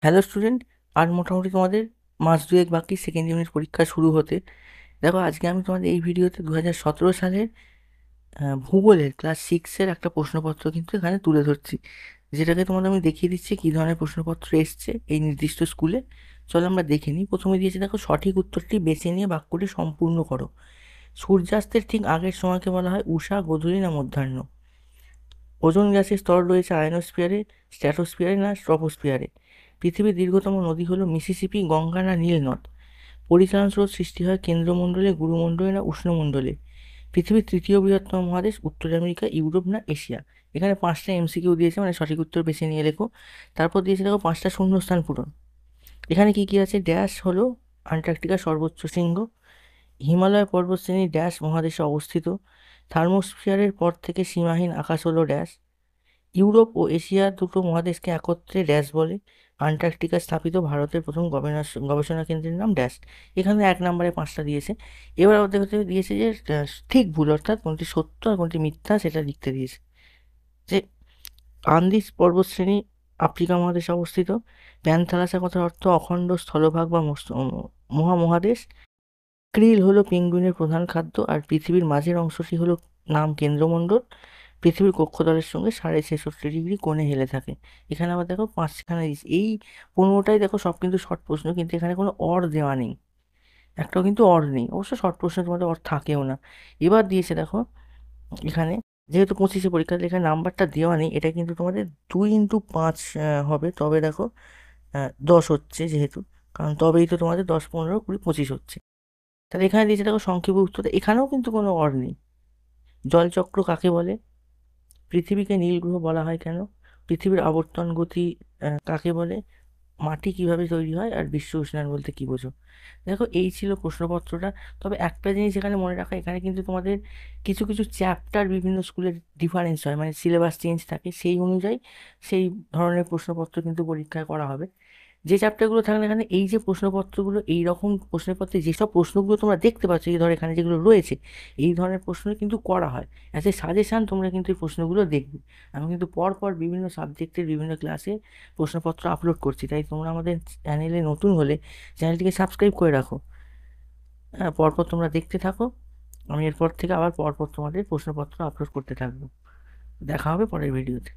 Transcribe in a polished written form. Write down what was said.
Hello student, আর মোটামুটি তোমাদের মাস দুয়েক বাকি সেকেন্ড ইউনিট পরীক্ষা শুরু হতে। দেখো, আজকে আমি তোমাদের এই ভিডিওতে 2017 সালের ভূগোলের ক্লাস সিক্সের একটা প্রশ্নপত্র কিন্তু এখানে তুলে ধরছি, যেটাকে তোমাদের আমি দেখিয়ে দিচ্ছি কী ধরনের প্রশ্নপত্র এসছে এই নির্দিষ্ট স্কুলে। চলো আমরা দেখে নিই। প্রথমে দিয়েছে, দেখো, সঠিক উত্তরটি বেছে নিয়ে বাক্যটি সম্পূর্ণ করো। সূর্যাস্তের ঠিক আগের সময়কে বলা হয় উষা, গোধূলি না মধ্যাহ্ন? ওজোন গ্যাসের স্তর রয়েছে আয়নোস্ফিয়ারে, স্ট্র্যাটোস্ফিয়ারে না ট্রপোস্ফিয়ারে? পৃথিবীর দীর্ঘতম নদী হলো মিসিসিপি, গঙ্গা না নীল নদ? পরিচালন স্রোত সৃষ্টি হয় কেন্দ্রমণ্ডলে, গুরুমণ্ডলে না উষ্ণমণ্ডলে? পৃথিবীর তৃতীয় বৃহত্তম মহাদেশ উত্তর আমেরিকা, ইউরোপ না এশিয়া? এখানে 5টা এমসিকিউ দিয়েছে, মানে সঠিক উত্তর বেছে নিয়ে লেখো। তারপর দিয়েছে, দেখো, 5টা শূন্যস্থান পূরণ। এখানে কি কি আছে? ড্যাশ হলো আন্টার্কটিকার সর্বোচ্চ শৃঙ্গ, হিমালয় পর্বতশ্রেণী ড্যাশ মহাদেশে অবস্থিত, থার্মোস্ফিয়ারের পর থেকে সীমাহীন আকাশ হলো ড্যাশ, ইউরোপ ও এশিয়া দুটো মহাদেশকে একত্রে ড্যাশ বলে, আন্টার্কটিকা স্থাপিত ভারতের প্রথম গবেষণা কেন্দ্রের নাম ড্যাশ। এখানে 1 নম্বরে 5টা দিয়েছে। এবার ওদের হতে দিয়েছে যে ঠিক ভুল, অর্থাৎ কোনটি সত্য আর কোনটি মিথ্যা সেটা লিখতে দিয়েছে। যে আন্দিজ পর্বতশ্রেণী আফ্রিকা মহাদেশে অবস্থিত, প্যানথালাসা কথার অর্থ অখণ্ড স্থলভাগ বা মহামহাদেশ, ক্রিল হলো পেঙ্গুইনের প্রধান খাদ্য, আর পৃথিবীর মাঝের অংশটি হলো নাম কেন্দ্রমণ্ডল, পৃথিবীর কক্ষতলের সঙ্গে 66.5 ডিগ্রি কোণে হেলে থাকে। এখানে আবার দেখো 5খানা এই 15টাই দেখো সব কিন্তু শর্ট প্রশ্ন, কিন্তু এখানে কোনো অর দেওয়া নেই, একটাও কিন্তু অর নেই। অবশ্য শর্ট প্রশ্নে তোমাদের অর থাকেও না। এবার দিয়েছে, দেখো, এখানে যেহেতু 25-এ পরীক্ষা, এখানে নাম্বারটা দেওয়া নেই, এটা কিন্তু তোমাদের 2 × 5 হবে, তবে দেখো 10 হচ্ছে যেহেতু, কারণ তবেই তো তোমাদের 10, 15, 20, 25 হচ্ছে। তাহলে এখানে দিয়েছে, দেখো, সংক্ষেপে উত্তর, এখানেও কিন্তু কোনো অর নেই। জলচক্র কাকে বলে? পৃথিবীকে নীল গ্রহ বলা হয় কেন? পৃথিবীর আবর্তন গতি কাকে বলে? মাটি কিভাবে তৈরি হয়? আর বিশ্ব উষ্ণায়ন বলতে কি বোঝো? দেখো, এই ছিল প্রশ্নপত্রটা। তবে একটা জিনিস এখানে মনে রাখা, এখানে কিন্তু তোমাদের কিছু কিছু চ্যাপ্টার বিভিন্ন স্কুলের ডিফারেন্স হয়, মানে সিলেবাস চেঞ্জ থাকে, সেই অনুযায়ী সেই ধরনের প্রশ্নপত্র কিন্তু পরীক্ষায় করা হবে। যে চ্যাপ্টারগুলো থাকে না, এখানে এই যে প্রশ্নপত্রগুলো, এই রকম প্রশ্নপত্রে যেসব প্রশ্নগুলো তোমরা দেখতে পাচ্ছ, এই ধর এখানে যেগুলো রয়েছে, এই ধরনের প্রশ্ন কিন্তু করা হয় অ্যাজ এ সাজেশান। তোমরা কিন্তু এই প্রশ্নগুলো দেখবে। আমি কিন্তু পরপর বিভিন্ন সাবজেক্টের বিভিন্ন ক্লাসে প্রশ্নপত্র আপলোড করছি, তাই তোমরা আমাদের চ্যানেলে নতুন হলে চ্যানেলটিকে সাবস্ক্রাইব করে রাখো। হ্যাঁ, পরপর তোমরা দেখতে থাকো। আমি এরপর থেকে আবার পরপর তোমাদের প্রশ্নপত্র আপলোড করতে থাকবো। দেখা হবে পরের ভিডিওতে।